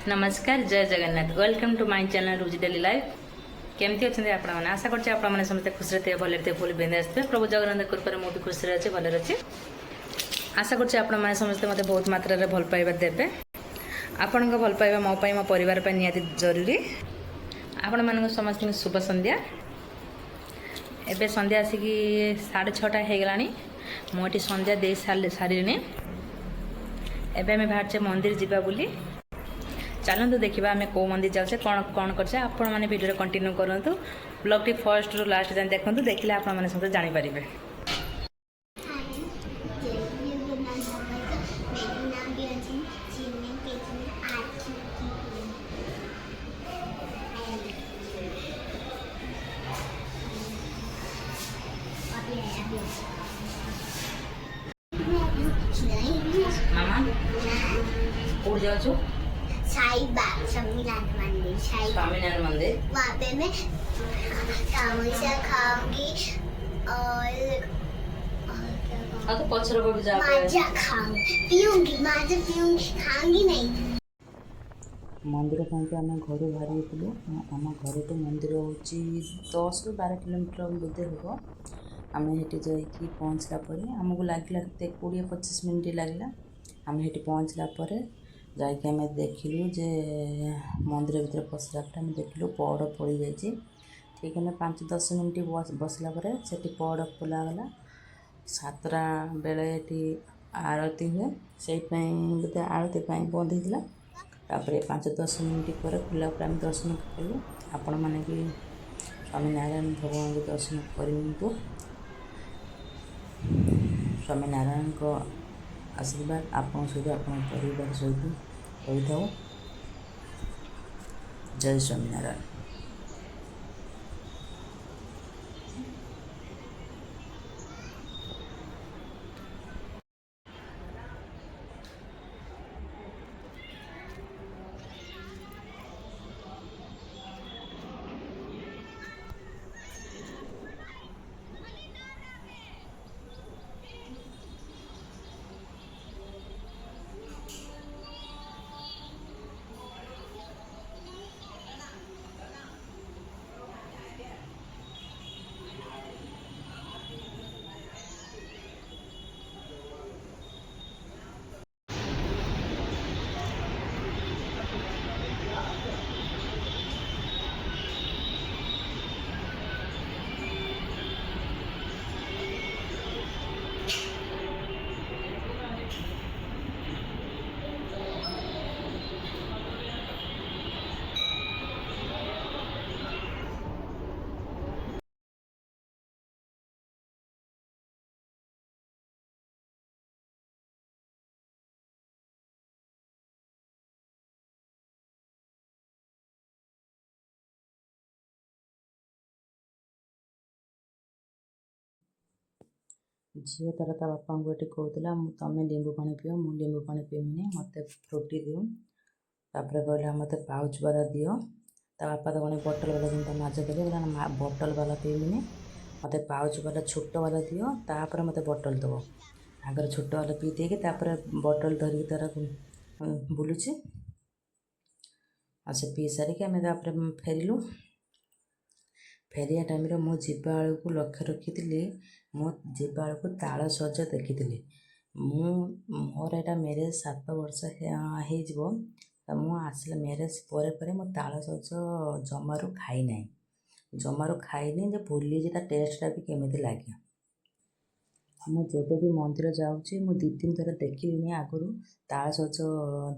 नमस्कार जय Jagannath welcome to my channel Ruchi daily life केमती अच्छे आपण मैंने आशा करते आपने समस्त खुशी थे भले थे फुल बिंदे आसते प्रभु जगन्नाथ कृपा मुझे खुशी अच्छे भले अच्छे आशा करते आपने समस्त मत बहुत मात्रा भल पाइबा देवे आपण भल पाइबा मो मो परिवार निहाती जरूरी आपण मान समस्त शुभ संध्या एबे संध्या आसिक 6:30 हो गला मुझे संध्या दे सारे एबे आम बाहर मंदिर जावा बोली चलते देखा आम कौ मंदिर जाऊे कौन कौन कर आपण मैंने भिडियो कंटिन्यू करूँ ब्लॉग टी फर्स्ट रु लास्ट जाए देखूँ देखिले आप समझे जानीपारे। मामा उड़ जाओ स्वामीनारायण मंदिर स्वामीनारायण मंदिर वहाँ पे मैं समोसा खाऊंगी और तो पचर को भी जा माजा पीऊंगी खाऊंगी नहीं। मंदिर पाई आम घर बाहरी आम घर तो मंदिर हूँ 10 ରୁ 12 किलोमीटर बोधे हम आम हेटी जाकि पहुँचला आमको लगे 20-25 मिनट लगला आम हेटी पहुँचला जाकि आम देखिलु जे मंदिर भीतर पशला आम देखिलु पहड़ पड़ जाइए ठीक है 5-10 मिनट बसला से पहड़ खोलागला 7टा बेले आरती हुए से बोधे आरती बंद होता तापर 5-10 मिनट पर खुला आम दर्शन कलु आपण मैंने भी स्वामीनारायण भगवान को दर्शन करूँ स्वामीनारायण को आशीर्वाद आपण सहित आप परिवार सहित होता जय स्वामीनारायण। झील तार ता बापा को ये कहला तुम्हें लेंबू पानी पियो मु लेंबू पानी पीबिनी मत फ्रूटी दियो तापर कहला मत पाउच वाला दियो ता बापा तो कौन बोतल वाला जिनता माजा देवे कहला बोतल वाला पीबिनी मत पाउच वाला छोट वाला दियो तापर मत बोतल दब आगर छोट वाला पी देके तापर बोतल धरिकी तार बुलूची से पी सारिक आम फेरिलु फेरिया टाइम मो जीवा को लक्ष्य रखी मो जीवा को ताल सज देखी मोर यहाँ मैरेज 7 वर्ष हो आसला मैरेज पर मो ताल सज जमारू खाई ना जमारू खाईनी जो भूली टेस्टा भी केमी लगे मुझे भी मंदिर जाऊँगी मु 2-3 थर देखी आगुरी ताल सज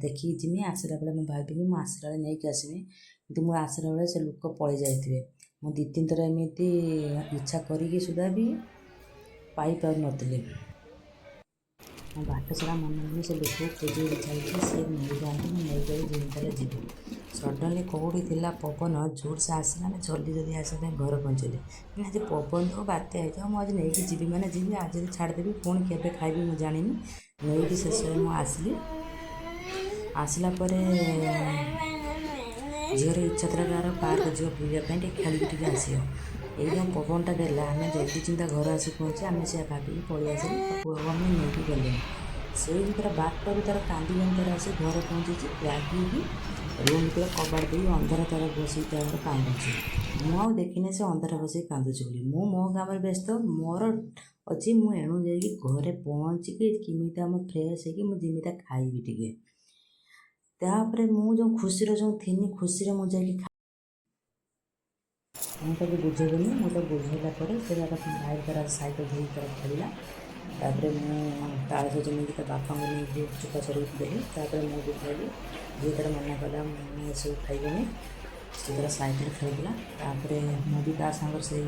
देखी जिमी आसला बेले मुझे भाविनी मुझे आसला बेले नहीं आसमी कि मुझे आसला बेले से लोक पलि जाइए मु 2-3 थर एमती इच्छा करी सुधा भी पाई पार नथिले बाट सारा मन मन से लोक खोजी चाहिए सी नहीं जाती नहीं गई जिनकर जी सडनली कौटी थी पवन जोर से आसला जल्दी जल्दी आसपा घर पहुँचली आज पवन हो बात्या हो मुझे नहीं जी मैंने जी आज छाड़देवी पुणी के खाइबी मुझे जानी नहीं शेष में आसली आसला झीर इच्छा था तार पार्क जो बुलापाई खेल आसो एकदम पवनटा देला आम जल्दी चिंता घर आसी पहुँचे आम से भाविकी पलि आस आम नहीं गले से तार बाट भी तार कांदी तार आस घर पहुँची रागिकी रूम ଭିତରେ କବାଟ ଦେଇ ଅନ୍ଧାର ତାର ବସିକି ତାର କାନ୍ଦୁଛି। ମୁଁ ଆଉ ଦେଖିନି ସେ ଅନ୍ଧାର ବସିକି କାନ୍ଦୁଛି ବୋଲି। ମୁଁ ମୋ କାମରେ ବ୍ୟସ୍ତ ମୋର ଅଛି। ମୁଁ ଏଣୁ ଯାଇକି ଘରେ ପହଞ୍ଚିକି କେମିତି ମୁଁ ଫ୍ରେଶ୍ ହେଇକି ମୁଁ ଯେମିତି ଖାଇବି ଟିକେ। ତାପରେ ମୁଁ ଯେଉଁ ଖୁସିରେ ଯେଉଁ ଥିନି ଖୁସିରେ ମୁଁ ଯାଇକି ମୁଁ ତାକୁ ବୁଝେଇଦେଲି। ମୁଁ ତାକୁ ବୁଝେଇଲା ପରେ ସେ ଭାଇ ତାର ସାଇକେଲ ଧରିକି ତାର ଖେଳିଲା। ତାପରେ ମୁଁ ତାଳସଜ ନେଇକି ତା ବାପାଙ୍କୁ ନେଇକି ଚୁପା ଛଡ଼େଇକି ଦେଲି। ତାପରେ ମୁଁ ବି ଖାଇଲି। ଯିଏ ତାର ମନା କଲା ମୁଁ ଏସବୁ ଖାଇବନି, ସେ ତାର ସାଇକେଲ ଖେଳୁଥିଲା। ତାପରେ ମୁଁ ବି ତା ସାଙ୍ଗରେ ସେଇ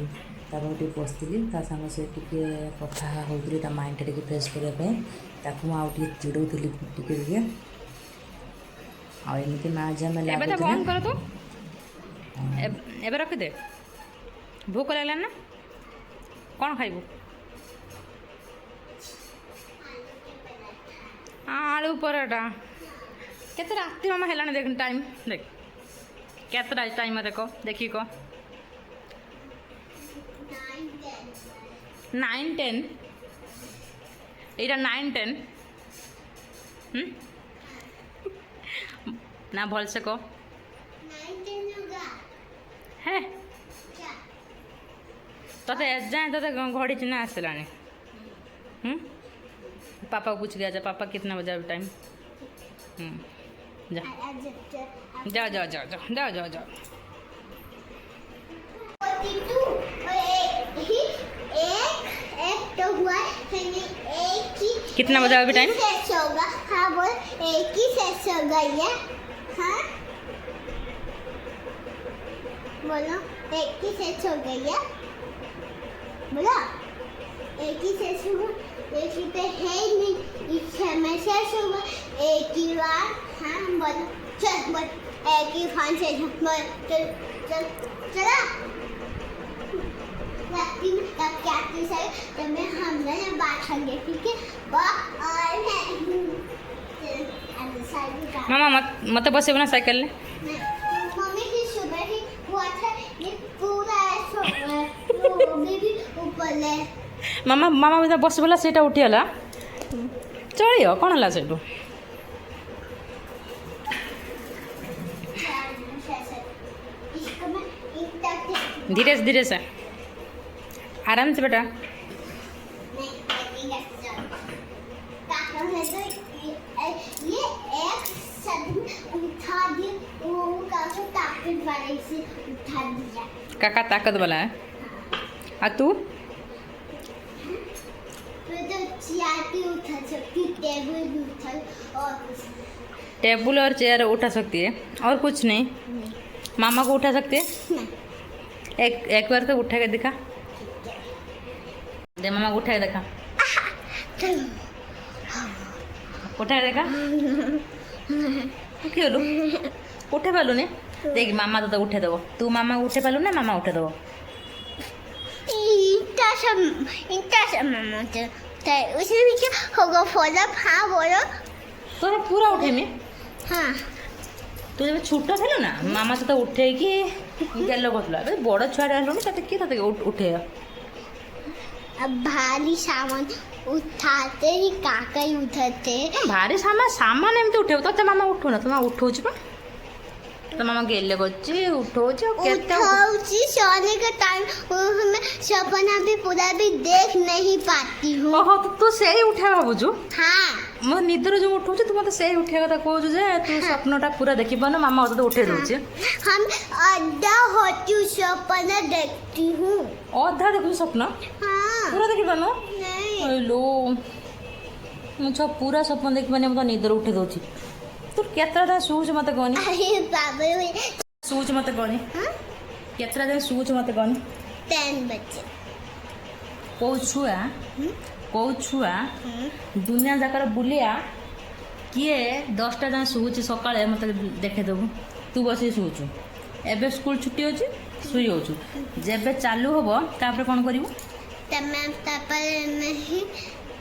ତା ପାଖରେ ଟିକେ ବସିଥିଲି। ତା ସାଙ୍ଗରେ ସେ ଟିକେ କଥା ହେଉଥିଲି ତା ମାଇଣ୍ଡଟା ଟିକେ ଫ୍ରେଶ୍ କରିବା ପାଇଁ। ତାକୁ ମୁଁ ଆଉ ଟିକେ ଚିଡ଼ଉଥିଲି ଟିକେ। ଆଉ ଏମିତି ମା ଝିଅ ଆମେ ଏବେ ତ ଲାଗୁଥିଲା। ବନ୍ଦ କର ତୁ, ଏବେ ରଖିଦେ। ଭୋକ ଲାଗିଲାନି ନା? କ'ଣ ଖାଇବୁ? ଆଳୁ ପରଟା। କେତେ ରାତି ମାମା ହେଲାଣି ଦେଖ ଟାଇମ୍ ଦେଖ କେତେଟା ଟାଇମ୍ ଦେଖ ଦେଖିକି କହ। 9:10 ଏଇଟା 9:10 ନା ଭଲସେ କହ। 9:10 होगा ହେ क्या? ତତେ ଏଯାଏଁ ତତେ ଘଡ଼ି ଚିହ୍ନା ଆସିଲାଣି। पापा को पूछ के आजा पापा कितना बजा अभी टाइम। जा जाओ जाओ जाओ जाओ जाओ जाओ जाओ। 42 और एक तो हुआ फिर एक ही कितना बजा अभी टाइम? शेष होगा। हाँ बोल, एक ही शेष होगा ये। हाँ बोलो, एक ही शेष हो गई है। बोलो, एक ही शेष होगा। एक ही पे है ही नहीं, इस समय शेष होगा एक ही बार। हाँ बोलो, चल बोल, एक ही फान शेष बोल, चल चल चला। रात्रि में तब क्या की सर तब में हम लोग बात करेंगे, ठीक है? और मामा मत बस ना साइकिल ले। मम्मी की सुबह ही हुआ था ये पूरा ऐसा वो बेबी ऊपर ले। मामा मामा भी बस बोला सीटा उठीगला चलियो कौन है सेठू। इसको मैं इतना धीरे से धीरे से आराम से बेटा। ये एक सदन उठा दिया, वो काफी ताकत वाले से उठा दिया। काका ताकत वाला है। आ तू मैं तो चेयर भी उठा सकती, टेबल भी उठा और कुछ टेबल और चेयर उठा सकती है और कुछ नहीं। मामा को उठा सकती है। नहीं। एक बार तो उठा के दिखा दे। मामा को उठा के देखा, उठा के देखा क्यों लू उठे पालू ने देख मामा तो उठे देव। तू मामा को उठे पालू ना मामा उठे देव। इतना सब मामा तो उसमें भी क्या होगा फॉलो। हाँ बोलो। तोरा पूरा उठे में। हाँ तू जब छोट थिलु ना मामा तो उठे कि गेलो करथला। अबे बड़ छुआ रहलु तते के तते उठे। अब भारी सामान उठाते ही काका ही उठाते। भारी सामान एमती उठे तो मामा उठो ना। तो मामा उठौछ पा तो मामा गेले करछि उठौछ केते उठाऊची सोने का टाइम मैं सपना भी पूरा भी देख नहीं पाती हूँ। ओहो तू सेही उठे भाबुछु। हाँ मो निद्र जो उठौछ तू मते सेही उठे कथा कहू जे तू सपनटा पूरा देखि पानो मामा तो उठे दउछि। हम आधा होती सपना देखती हूँ। आधा देखु सपन हाँ पूरा देखि पानो नहीं हेलो मुझे पूरा सपन देखि पाने मते निद्र उठे दउछि। तू केतरा दिन सुउछ मते कहनी। अरे बाबा सुउछ मते कहनी हाँ केतरा दिन सुउछ मते कहनी। 10 बजे कौ छुआ दुनिया जाकर बुलिया किए 10टा जाए शुची सका मत देखेदेबू। तू बस शुचु एबे स्कूल छुट्टी अच्छी शुई होचु जेबे चालू हम तापर कौन करू।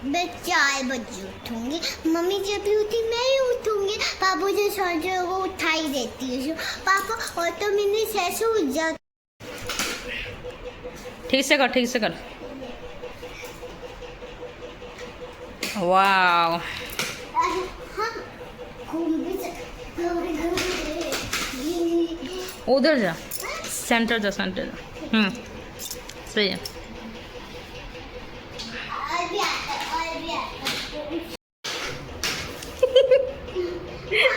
मैं 4 बजे उठूंगी। मम्मी जब भी उठी मैं ही उठूंगी। पापा जो सोचे वो उठा ही देती है। पापा और तो मैंने सैसे उठ जा। ठीक से कर वाव हाँ घूम भी सकते। उधर जा, सेंटर जा, सेंटर जा। सही है। और भी आता है, और भी आता है।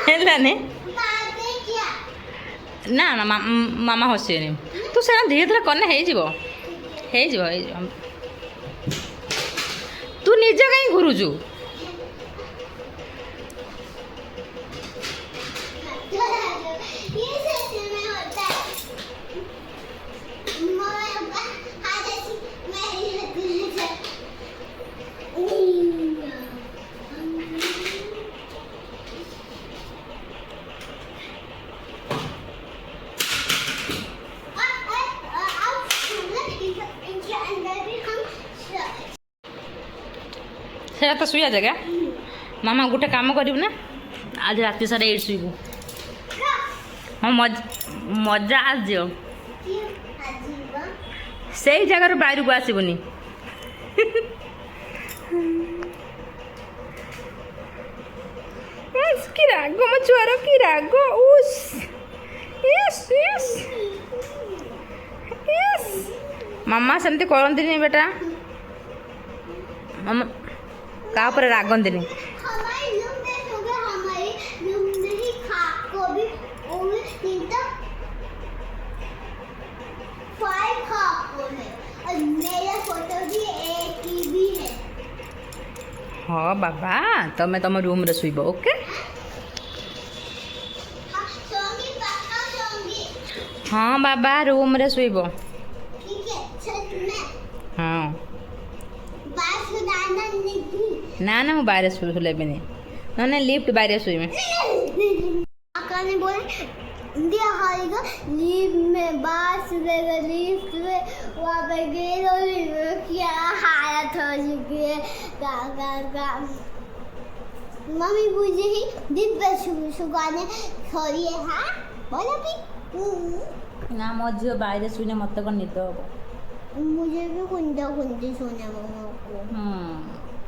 ହେଲା ନେ बातें क्या? ନା ନା ମାମା ହସିବେନି। ତୁ ସେଟା ଧୀରେ ଧୀରେ କନେ ହେଇଯିବ, ହେଇଯିବ ହେଇଯିବ। ତୁ ନିଜେ କାହିଁ ଘୁରୁଛୁ? ये सच में होता है। मम्मा हाथ ऐसी मेरी हाथ में इनके अंदर भी हम ସେଟା ତ ଶୋଇବା ଜାଗା। ମାମା ଗୋଟେ କାମ କରିବୁ ନା, ଆଜି ରାତି ସାରା ଏଇଠି ଶୋଇବୁ। ହଁ ମଜା ଆସିଯିବ। ସେଇ ଜାଗାରୁ ବାହାରକୁ ଆସିବୁନି। କି ରାଗ ମୋ ଛୁଆର, କି ରାଗ। ଉସ୍ ଇସ୍ ଇସ୍ ଇସ୍। ମାମା ସେମିତି କରନ୍ତିନି ବେଟା। ମାମା କାହା ଉପରେ ରାଗନ୍ତିନି। हमारे रूम में सुबह हमारे रूम नहीं खा को भी ओवे तीनटा 5 खा को है और मेरा फोटो भी एक ही भी है। ହଁ ବାବା, ତମେ ତମ ରୁମ୍ରେ ଶୋଇବ। ଓକେ। हाँ सोंगी पक्का सोंगी। ହଁ ବାବା ରୁମ୍ରେ ଶୋଇବ। ठीक है सच में ହଁ बात सुनाना नहीं। ନା ନା ମୁଁ ବାହାରେ ଶୋଇବିନି, ନହେଲେ ଲିଫ୍ଟ ବାହାରେ ଶୋଇବି। काका ने बोले इंडिया हारेगा लीव में बात सुनेगा लिफ्ट में वहाँ पे गए और क्या हालत हो चुकी है का मम्मी मुझे ही दिन पे सुगाने सॉरी है। हाँ बोला भी ନା ମୋ ଝିଅ ବାହାରେ ଶୋଇଲେ ମୋତେ କ'ଣ ନିଦ ହବ। मुझे भी कुंडा कुंडी सोना मम्मा को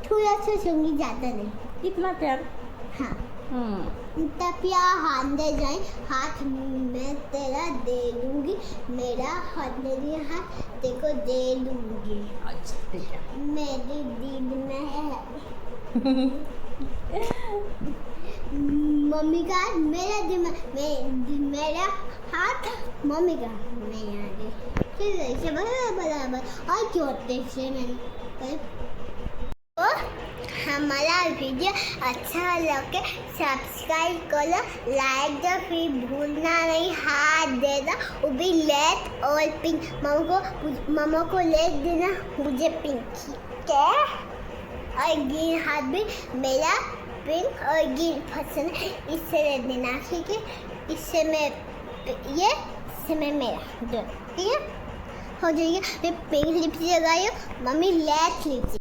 थोड़ा सा सोंगी ज़्यादा नहीं। कितना प्यार। हाँ इतना प्यार हाथ दे जाए हाथ मैं तेरा दे दूंगी मेरा हाथ मेरी हाथ तेको दे दूंगी। अच्छा ठीक है। मेरी दीद में है मम्मी का हाथ मेरा दिमाग मेरा हाथ मम्मी का मैं यहाँ दे ठीक है इसे बराबर और क्यों होते से मैंने तो हमारा वीडियो अच्छा लगे सब्सक्राइब करो लाइक दो फिर भूलना नहीं हाथ देना वो भी लेट और पिंक मामा को लेट देना मुझे पिंक ठीक है और ग्रीन हाथ भी मेरा पिंक और ग्रीन पसंद है इससे ले देना ठीक है इससे मैं ये इससे मैं मेरा दो ठीक है हो जाएगा फिर पिंक लिपस्टिक लगाइयो मम्मी लेट लिपस्टिक